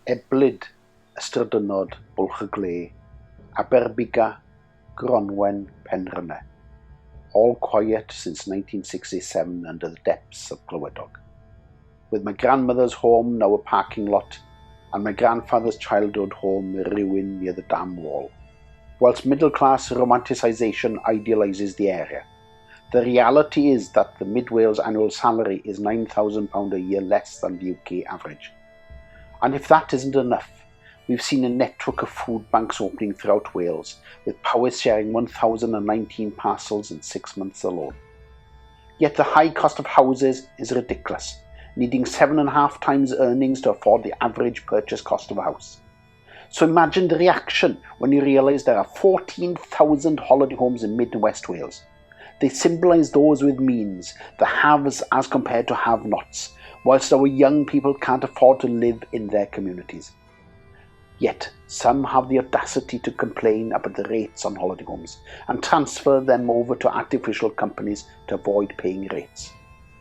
Eblyd ystradynod Bwlch y Gle, Aberbiga, Gronwen, Penrhynne. All quiet since 1967 under the depths of Clywedog. With my grandmother's home now a parking lot, and my grandfather's childhood home a ruin near the dam wall. Whilst middle-class romanticisation idealises the area, the reality is that the Mid-Wales annual salary is £9,000 a year less than the UK average. And if that isn't enough, we've seen a network of food banks opening throughout Wales, with Powys sharing 1,019 parcels in 6 months alone. Yet the high cost of houses is ridiculous, needing 7.5 times earnings to afford the average purchase cost of a house. So imagine the reaction when you realise there are 14,000 holiday homes in Mid and West Wales. They symbolise those with means, the haves as compared to have-nots, whilst our young people can't afford to live in their communities. Yet some have the audacity to complain about the rates on holiday homes and transfer them over to artificial companies to avoid paying rates.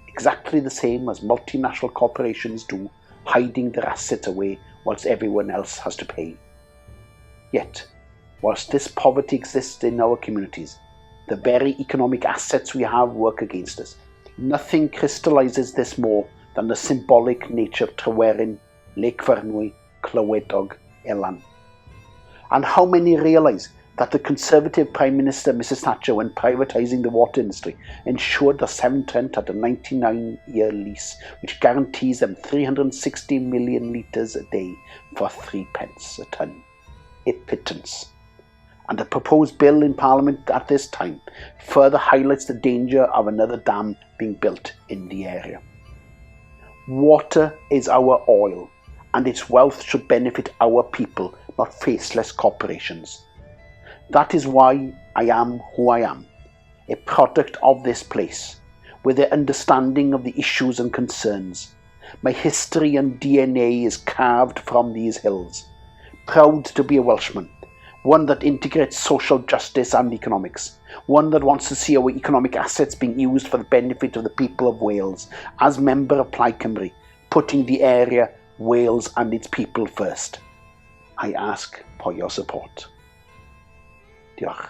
Exactly the same as multinational corporations do, hiding their assets away whilst everyone else has to pay. Yet, whilst this poverty exists in our communities, the very economic assets we have work against us. Nothing crystallises this more than the symbolic nature of Tryweryn, Lake Fernwy, Clywedog, Elan. And how many realise that the Conservative Prime Minister Mrs Thatcher, when privatising the water industry, ensured that Severn Trent had a 99-year lease which guarantees them 360 million litres a day for 3 pence a tonne. A pittance. And the proposed bill in Parliament at this time further highlights the danger of another dam being built in the area. Water is our oil, and its wealth should benefit our people, not faceless corporations. That is why I am who I am, a product of this place, with an understanding of the issues and concerns. My history and DNA is carved from these hills. Proud to be a Welshman, one that integrates social justice and economics, one that wants to see our economic assets being used for the benefit of the people of Wales, as member of Plaid Cymru, putting the area, Wales and its people first. I ask for your support. Diolch.